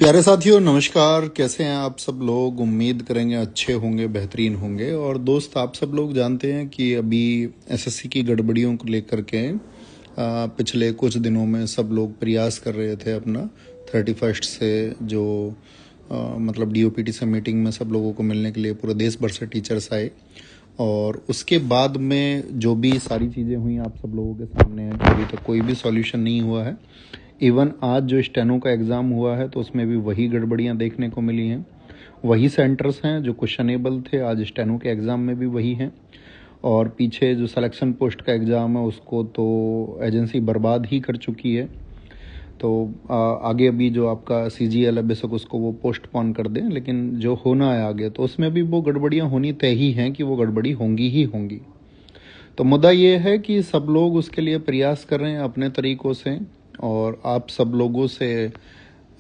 प्यारे साथियों नमस्कार। कैसे हैं आप सब लोग? उम्मीद करेंगे अच्छे होंगे, बेहतरीन होंगे। और दोस्त, आप सब लोग जानते हैं कि अभी एसएससी की गड़बड़ियों को लेकर के पिछले कुछ दिनों में सब लोग प्रयास कर रहे थे अपना 31 से जो मतलब डीओपीटी से मीटिंग में सब लोगों को मिलने के लिए पूरे देश भर से टीचर्स आए। और उसके बाद में जो भी सारी चीज़ें हुई आप सब लोगों के सामने है कि अभी तक कोई भी सॉल्यूशन नहीं हुआ है। इवन आज जो स्टेनो का एग्ज़ाम हुआ है तो उसमें भी वही गड़बड़ियां देखने को मिली हैं। वही सेंटर्स हैं जो क्वेश्चनेबल थे, आज स्टेनो के एग्ज़ाम में भी वही हैं। और पीछे जो सिलेक्शन पोस्ट का एग्ज़ाम है उसको तो एजेंसी बर्बाद ही कर चुकी है। तो आगे अभी जो आपका सीजीएल है बेशक उसको वो पोस्टपोन कर दें, लेकिन जो होना है आगे तो उसमें भी वो गड़बड़ियां होनी तय ही हैं कि वो गड़बड़ी होंगी ही होंगी। तो मुद्दा ये है कि सब लोग उसके लिए प्रयास कर रहे हैं अपने तरीक़ों से। और आप सब लोगों से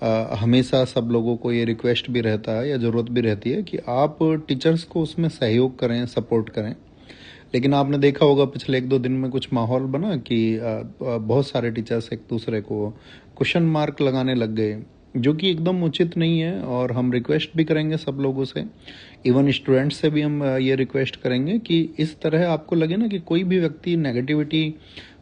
हमेशा सब लोगों को ये रिक्वेस्ट भी रहता है या ज़रूरत भी रहती है कि आप टीचर्स को उसमें सहयोग करें, सपोर्ट करें। लेकिन आपने देखा होगा पिछले 1-2 दिन में कुछ माहौल बना कि बहुत सारे टीचर्स एक दूसरे को क्वेश्चन मार्क लगाने लग गए, जो कि एकदम उचित नहीं है। और हम रिक्वेस्ट भी करेंगे सब लोगों से, इवन स्टूडेंट्स से भी हम ये रिक्वेस्ट करेंगे कि इस तरह आपको लगे ना कि कोई भी व्यक्ति नेगेटिविटी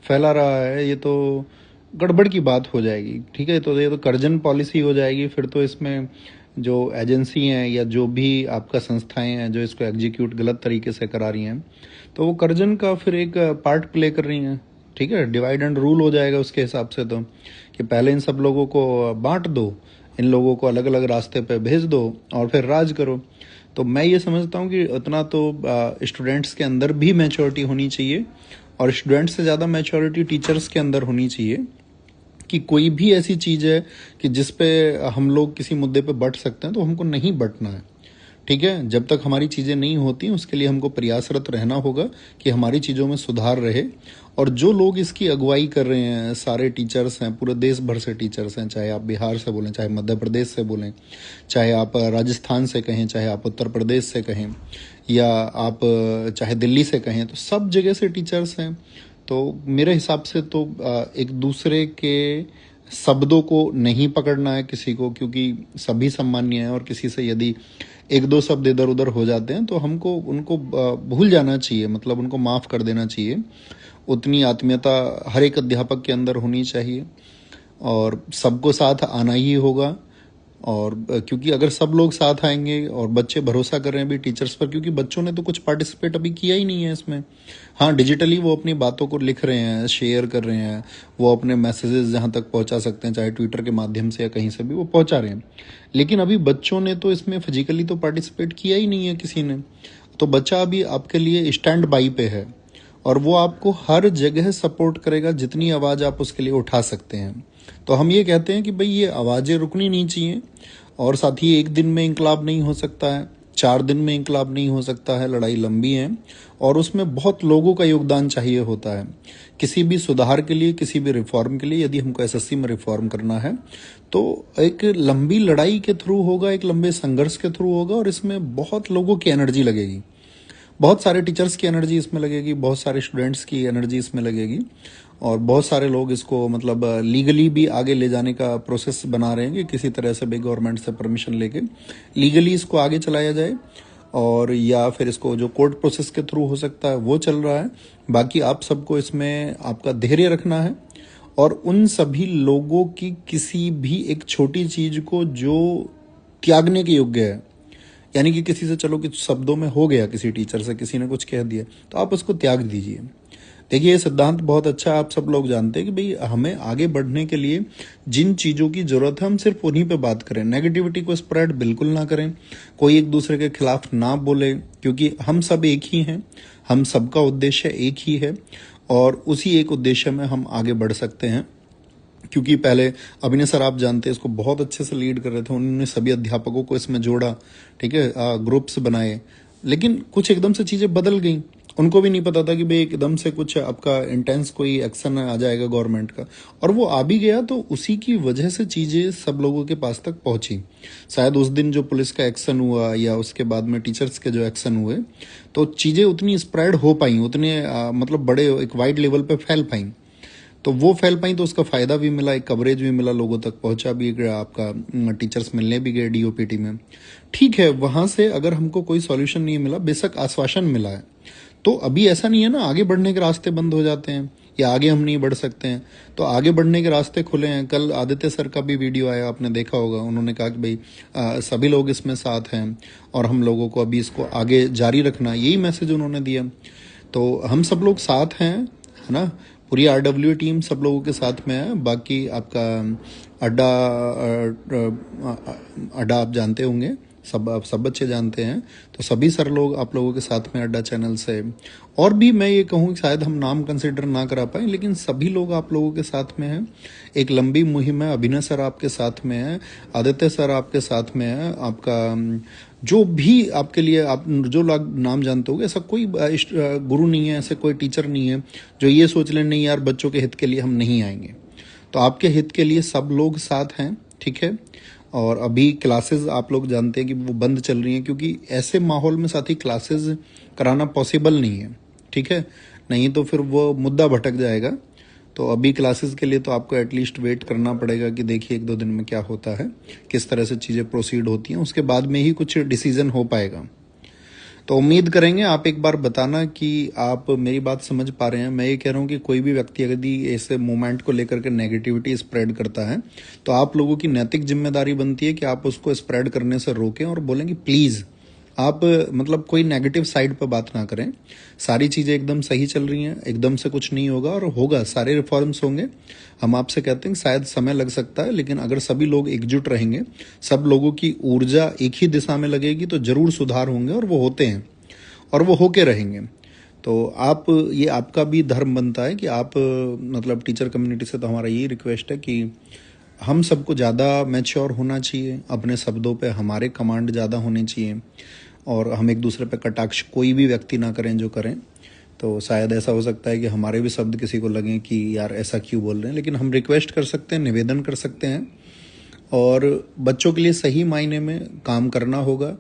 फैला रहा है, ये तो गड़बड़ की बात हो जाएगी। ठीक है, तो ये तो कर्जन पॉलिसी हो जाएगी। फिर तो इसमें जो एजेंसी हैं या जो भी आपका संस्थाएं हैं जो इसको एग्जीक्यूट गलत तरीके से करा रही हैं, तो वो कर्जन का फिर एक पार्ट प्ले कर रही हैं। ठीक है, डिवाइड एंड रूल हो जाएगा उसके हिसाब से। तो कि पहले इन सब लोगों को बांट दो, इन लोगों को अलग अलग रास्ते पे भेज दो और फिर राज करो। तो मैं ये समझता हूँ कि उतना तो स्टूडेंट्स के अंदर भी मैच्योरिटी होनी चाहिए, और स्टूडेंट्स से ज़्यादा मैच्योरिटी टीचर्स के अंदर होनी चाहिए कि कोई भी ऐसी चीज़ है कि जिस पे हम लोग किसी मुद्दे पे बट सकते हैं तो हमको नहीं बटना है। ठीक है, जब तक हमारी चीज़ें नहीं होती उसके लिए हमको प्रयासरत रहना होगा कि हमारी चीज़ों में सुधार रहे। और जो लोग इसकी अगुवाई कर रहे हैं, सारे टीचर्स हैं, पूरे देश भर से टीचर्स हैं, चाहे आप बिहार से बोलें, चाहे मध्य प्रदेश से बोलें, चाहे आप राजस्थान से कहें, चाहे आप उत्तर प्रदेश से कहें, या आप चाहे दिल्ली से कहें, तो सब जगह से टीचर्स हैं। तो मेरे हिसाब से तो एक दूसरे के शब्दों को नहीं पकड़ना है किसी को, क्योंकि सभी सम्मान्य हैं। और किसी से यदि 1-2 शब्द इधर उधर हो जाते हैं तो हमको उनको भूल जाना चाहिए, मतलब उनको माफ़ कर देना चाहिए। उतनी आत्मीयता हर एक अध्यापक के अंदर होनी चाहिए और सबको साथ आना ही होगा। और क्योंकि अगर सब लोग साथ आएंगे और बच्चे भरोसा कर रहे हैं भी टीचर्स पर, क्योंकि बच्चों ने तो कुछ पार्टिसिपेट अभी किया ही नहीं है इसमें। हाँ, डिजिटली वो अपनी बातों को लिख रहे हैं, शेयर कर रहे हैं, वो अपने मैसेजेस जहाँ तक पहुँचा सकते हैं, चाहे ट्विटर के माध्यम से या कहीं से भी वो पहुँचा रहे हैं। लेकिन अभी बच्चों ने तो इसमें फिजिकली तो पार्टिसिपेट किया ही नहीं है किसी ने। तो बच्चा अभी आपके लिए स्टैंड बाई पे है और वो आपको हर जगह सपोर्ट करेगा जितनी आवाज़ आप उसके लिए उठा सकते हैं। तो हम ये कहते हैं कि भाई ये आवाज़ें रुकनी नहीं चाहिए। और साथ ही एक दिन में इंकलाब नहीं हो सकता है, 4 दिन में इंकलाब नहीं हो सकता है, लड़ाई लंबी है और उसमें बहुत लोगों का योगदान चाहिए होता है। किसी भी सुधार के लिए, किसी भी रिफॉर्म के लिए, यदि हमको एसएससी में रिफॉर्म करना है तो एक लंबी लड़ाई के थ्रू होगा, एक लंबे संघर्ष के थ्रू होगा। और इसमें बहुत लोगों की एनर्जी लगेगी, बहुत सारे टीचर्स की एनर्जी इसमें लगेगी, बहुत सारे स्टूडेंट्स की एनर्जी इसमें लगेगी। और बहुत सारे लोग इसको मतलब लीगली भी आगे ले जाने का प्रोसेस बना रहे हैं कि किसी तरह से भी गवर्नमेंट से परमिशन लेके लीगली इसको आगे चलाया जाए, और या फिर इसको जो कोर्ट प्रोसेस के थ्रू हो सकता है वो चल रहा है। बाकी आप सबको इसमें आपका धैर्य रखना है और उन सभी लोगों की किसी भी एक छोटी चीज को जो त्यागने के योग्य है, यानी कि किसी से चलो कुछ शब्दों में हो गया, किसी टीचर से किसी ने कुछ कह दिया तो आप उसको त्याग दीजिए। देखिए, ये सिद्धांत बहुत अच्छा है, आप सब लोग जानते हैं कि भाई हमें आगे बढ़ने के लिए जिन चीज़ों की ज़रूरत है हम सिर्फ उन्हीं पे बात करें। नेगेटिविटी को स्प्रेड बिल्कुल ना करें, कोई एक दूसरे के खिलाफ ना बोले, क्योंकि हम सब एक ही हैं, हम सबका उद्देश्य एक ही है और उसी एक उद्देश्य में हम आगे बढ़ सकते हैं। क्योंकि पहले अभिनय सर आप जानते हैं इसको बहुत अच्छे से लीड कर रहे थे, उन्होंने सभी अध्यापकों को इसमें जोड़ा, ठीक है, ग्रुप्स बनाए। लेकिन कुछ एकदम से चीज़ें बदल गई, उनको भी नहीं पता था कि भाई एकदम से कुछ आपका इंटेंस कोई एक्शन आ जाएगा गवर्नमेंट का, और वो आ भी गया। तो उसी की वजह से चीज़ें सब लोगों के पास तक पहुंची। शायद उस दिन जो पुलिस का एक्शन हुआ या उसके बाद में टीचर्स के जो एक्शन हुए, तो चीज़ें उतनी स्प्रेड हो पाई, उतने मतलब बड़े एक वाइड लेवल पे फैल पाई। तो वो फैल पाई तो उसका फ़ायदा भी मिला, एक कवरेज भी मिला, लोगों तक पहुंचा भी गया, आपका टीचर्स मिलने भी गए डीओपीटी में। ठीक है, वहाँ से अगर हमको कोई सॉल्यूशन नहीं मिला, बेशक आश्वासन मिला है, तो अभी ऐसा नहीं है ना आगे बढ़ने के रास्ते बंद हो जाते हैं या आगे हम नहीं बढ़ सकते हैं। तो आगे बढ़ने के रास्ते खुले हैं। कल आदित्य सर का भी वीडियो आया, आपने देखा होगा, उन्होंने कहा कि भाई सभी लोग इसमें साथ हैं और हम लोगों को अभी इसको आगे जारी रखना, यही मैसेज उन्होंने दिया। तो हम सब लोग साथ हैं, है ना, पूरी आरडब्ल्यू टीम सब लोगों के साथ में है। बाकी आपका अड्डा अड्डा आप जानते होंगे, सब आप सब बच्चे जानते हैं, तो सभी सर लोग आप लोगों के साथ में अड्डा चैनल से। और भी मैं ये कहूँ कि शायद हम नाम कंसिडर ना करा पाए, लेकिन सभी लोग आप लोगों के साथ में हैं। एक लंबी मुहिम है, अभिनय सर आपके साथ में है, आदित्य सर आपके साथ में है, आपका जो भी आपके लिए आप जो लोग नाम जानते होगे, ऐसा कोई गुरु नहीं है, ऐसे कोई टीचर नहीं है जो ये सोच ले नहीं यार बच्चों के हित के लिए हम नहीं आएंगे। तो आपके हित के लिए सब लोग साथ हैं, ठीक है। और अभी क्लासेस आप लोग जानते हैं कि वो बंद चल रही हैं, क्योंकि ऐसे माहौल में साथी क्लासेस कराना पॉसिबल नहीं है, ठीक है, नहीं तो फिर वो मुद्दा भटक जाएगा। तो अभी क्लासेस के लिए तो आपको एटलीस्ट वेट करना पड़ेगा कि देखिए 1-2 दिन में क्या होता है, किस तरह से चीज़ें प्रोसीड होती हैं, उसके बाद में ही कुछ डिसीजन हो पाएगा। तो उम्मीद करेंगे आप एक बार बताना कि आप मेरी बात समझ पा रहे हैं। मैं ये कह रहा हूँ कि कोई भी व्यक्ति यदि ऐसे मूवमेंट को लेकर के नेगेटिविटी स्प्रेड करता है, तो आप लोगों की नैतिक जिम्मेदारी बनती है कि आप उसको स्प्रेड करने से रोकें और बोलें कि प्लीज़ आप मतलब कोई नेगेटिव साइड पर बात ना करें। सारी चीज़ें एकदम सही चल रही हैं, एकदम से कुछ नहीं होगा और होगा, सारे रिफॉर्म्स होंगे। हम आपसे कहते हैं कि शायद समय लग सकता है, लेकिन अगर सभी लोग एकजुट रहेंगे, सब लोगों की ऊर्जा एक ही दिशा में लगेगी, तो ज़रूर सुधार होंगे और वो होते हैं और वो होके रहेंगे। तो आप, ये आपका भी धर्म बनता है कि आप मतलब टीचर कम्युनिटी से तो हमारा यही रिक्वेस्ट है कि हम सबको ज़्यादा मैच्योर होना चाहिए, अपने शब्दों पे हमारे कमांड ज़्यादा होने चाहिए और हम एक दूसरे पे कटाक्ष कोई भी व्यक्ति ना करें जो करें। तो शायद ऐसा हो सकता है कि हमारे भी शब्द किसी को लगें कि यार ऐसा क्यों बोल रहे हैं, लेकिन हम रिक्वेस्ट कर सकते हैं, निवेदन कर सकते हैं और बच्चों के लिए सही मायने में काम करना होगा।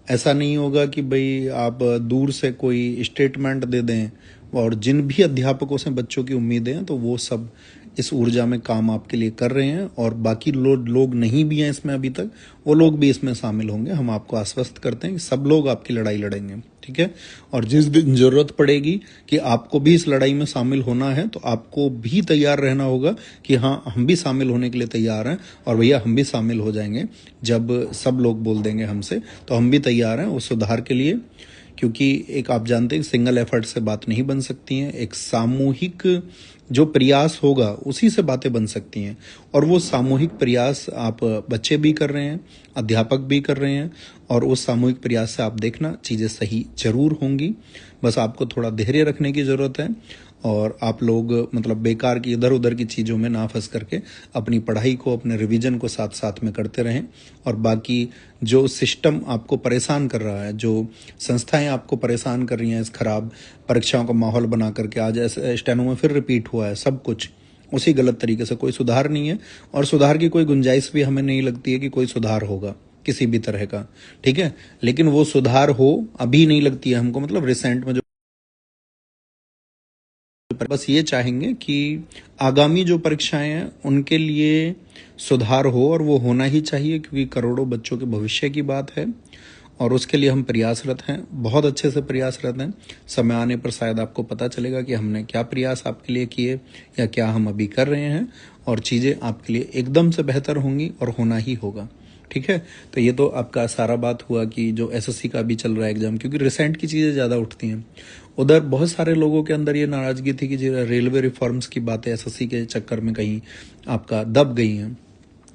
ऐसा नहीं होगा कि भाई आप दूर से कोई स्टेटमेंट दे दें, और जिन भी अध्यापकों से बच्चों की उम्मीदें हैं तो वो सब इस ऊर्जा में काम आपके लिए कर रहे हैं, और बाकी लोग नहीं भी हैं इसमें अभी तक, वो लोग भी इसमें शामिल होंगे। हम आपको आश्वस्त करते हैं कि सब लोग आपकी लड़ाई लड़ेंगे, ठीक है। और जिस दिन जरूरत पड़ेगी कि आपको भी इस लड़ाई में शामिल होना है, तो आपको भी तैयार रहना होगा कि हाँ हम भी शामिल होने के लिए तैयार हैं, और भैया हम भी शामिल हो जाएंगे जब सब लोग बोल देंगे हमसे, तो हम भी तैयार हैं उस सुधार के लिए। क्योंकि एक आप जानते हैं सिंगल एफर्ट से बात नहीं बन सकती हैं, एक सामूहिक जो प्रयास होगा उसी से बातें बन सकती हैं। और वो सामूहिक प्रयास आप बच्चे भी कर रहे हैं, अध्यापक भी कर रहे हैं, और उस सामूहिक प्रयास से आप देखना चीज़ें सही जरूर होंगी। बस आपको थोड़ा धैर्य रखने की ज़रूरत है, और आप लोग मतलब बेकार की इधर उधर की चीज़ों में ना फंस करके अपनी पढ़ाई को, अपने रिवीजन को साथ साथ में करते रहें। और बाकी जो सिस्टम आपको परेशान कर रहा है, जो संस्थाएं आपको परेशान कर रही हैं इस खराब परीक्षाओं का माहौल बना करके, आज ऐसे स्टेनो में फिर रिपीट हुआ है सब कुछ उसी गलत तरीके से, कोई सुधार नहीं है और सुधार की कोई गुंजाइश भी हमें नहीं लगती है कि कोई सुधार होगा किसी भी तरह का, ठीक है। लेकिन वो सुधार हो अभी नहीं लगती है हमको, मतलब रिसेंट में जो, बस ये चाहेंगे कि आगामी जो परीक्षाएं हैं उनके लिए सुधार हो, और वो होना ही चाहिए क्योंकि करोड़ों बच्चों के भविष्य की बात है, और उसके लिए हम प्रयासरत हैं, बहुत अच्छे से प्रयासरत हैं। समय आने पर शायद आपको पता चलेगा कि हमने क्या प्रयास आपके लिए किए या क्या हम अभी कर रहे हैं, और चीज़ें आपके लिए एकदम से बेहतर होंगी और होना ही होगा, ठीक है। तो ये तो आपका सारा बात हुआ कि जो एसएससी का भी चल रहा है एग्जाम, क्योंकि रिसेंट की चीज़ें ज़्यादा उठती हैं। उधर बहुत सारे लोगों के अंदर ये नाराज़गी थी कि जो रेलवे रिफॉर्म्स की बातें एसएससी के चक्कर में कहीं आपका दब गई हैं,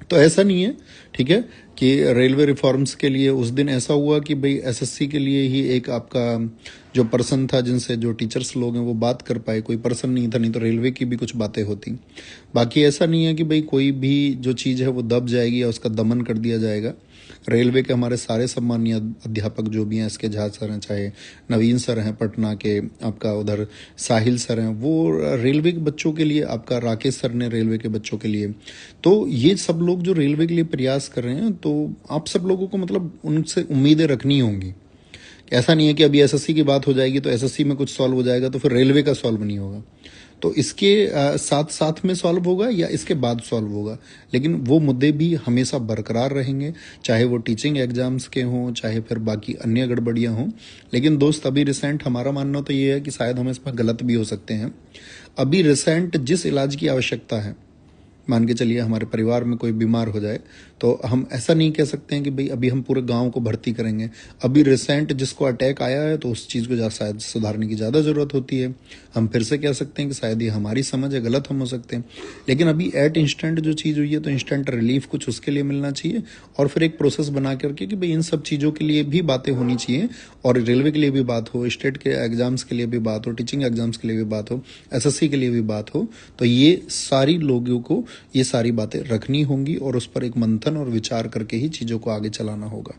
तो ऐसा नहीं है, ठीक है, कि रेलवे रिफॉर्म्स के लिए उस दिन ऐसा हुआ कि भाई एसएससी के लिए ही एक आपका जो पर्सन था, जिनसे जो टीचर्स लोग हैं वो बात कर पाए, कोई पर्सन नहीं था, नहीं तो रेलवे की भी कुछ बातें होती। बाकी ऐसा नहीं है कि भाई कोई भी जो चीज़ है वो दब जाएगी या उसका दमन कर दिया जाएगा। रेलवे के हमारे सारे सम्मानीय अध्यापक जो भी हैं, एस के झा सर हैं, चाहे नवीन सर हैं पटना के, आपका उधर साहिल सर हैं, वो रेलवे के बच्चों के लिए, आपका राकेश सर ने रेलवे के बच्चों के लिए, तो ये सब लोग जो रेलवे के लिए प्रयास कर रहे हैं, तो आप सब लोगों को मतलब उनसे उम्मीदें रखनी होंगी। ऐसा नहीं है कि अभी एसएससी की बात हो जाएगी तो एसएससी में कुछ सॉल्व हो जाएगा तो फिर रेलवे का सॉल्व नहीं होगा। तो इसके साथ साथ में सॉल्व होगा या इसके बाद सॉल्व होगा, लेकिन वो मुद्दे भी हमेशा बरकरार रहेंगे, चाहे वो टीचिंग एग्जाम्स के हों, चाहे फिर बाकी अन्य गड़बड़ियां हों। लेकिन दोस्त अभी रिसेंट हमारा मानना तो ये है कि शायद हम इसमें गलत भी हो सकते हैं। अभी रिसेंट जिस इलाज की आवश्यकता है, मान के चलिए हमारे परिवार में कोई बीमार हो जाए, तो हम ऐसा नहीं कह सकते हैं कि भाई अभी हम पूरे गांव को भर्ती करेंगे। अभी रिसेंट जिसको अटैक आया है तो उस चीज़ को शायद सुधारने की ज़्यादा ज़रूरत होती है। हम फिर से कह सकते हैं कि शायद ये हमारी समझ है, गलत हम हो सकते हैं। लेकिन अभी एट इंस्टेंट जो चीज़ हुई है तो इंस्टेंट रिलीफ कुछ उसके लिए मिलना चाहिए, और फिर एक प्रोसेस बना करके कि भाई इन सब चीज़ों के लिए भी बातें होनी चाहिए, और रेलवे के लिए भी बात हो, स्टेट के एग्जाम्स के लिए भी बात हो, टीचिंग एग्जाम्स के लिए भी बात हो, एसएससी के लिए भी बात हो। तो ये सारी लोगों को ये सारी बातें रखनी होंगी और उस पर एक मंथन और विचार करके ही चीज़ों को आगे चलाना होगा।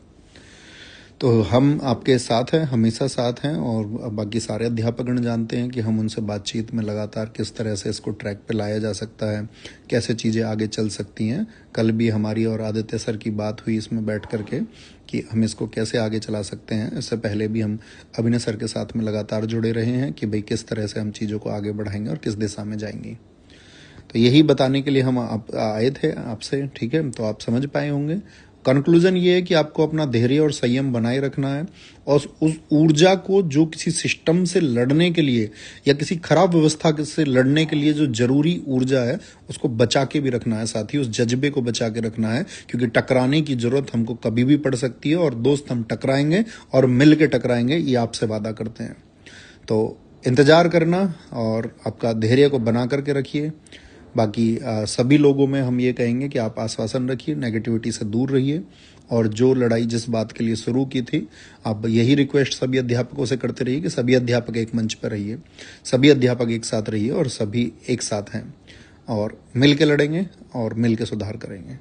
तो हम आपके साथ हैं, हमेशा साथ हैं, और बाकी सारे अध्यापकगण जानते हैं कि हम उनसे बातचीत में लगातार किस तरह से इसको ट्रैक पे लाया जा सकता है, कैसे चीज़ें आगे चल सकती हैं। कल भी हमारी और आदित्य सर की बात हुई इसमें बैठ करके कि हम इसको कैसे आगे चला सकते हैं। इससे पहले भी हम अभिनय सर के साथ में लगातार जुड़े रहे हैं कि भाई किस तरह से हम चीज़ों को आगे बढ़ाएंगे और किस दिशा में जाएंगे। तो यही बताने के लिए हम आए थे आपसे, ठीक है। तो आप समझ पाए होंगे। कंक्लूजन ये है कि आपको अपना धैर्य और संयम बनाए रखना है, और उस ऊर्जा को जो किसी सिस्टम से लड़ने के लिए या किसी खराब व्यवस्था से लड़ने के लिए जो जरूरी ऊर्जा है उसको बचा के भी रखना है, साथ ही उस जज्बे को बचा के रखना है, क्योंकि टकराने की जरूरत हमको कभी भी पड़ सकती है। और दोस्त, हम टकराएंगे और मिल के टकराएंगे, ये आपसे वादा करते हैं। तो इंतजार करना और आपका धैर्य को बना करके रखिए। बाकी सभी लोगों में हम ये कहेंगे कि आप आश्वासन रखिए, नेगेटिविटी से दूर रहिए, और जो लड़ाई जिस बात के लिए शुरू की थी, आप यही रिक्वेस्ट सभी अध्यापकों से करते रहिए कि सभी अध्यापक एक मंच पर रहिए, सभी अध्यापक एक साथ रहिए, और सभी एक साथ हैं, और मिल के लड़ेंगे और मिल के सुधार करेंगे।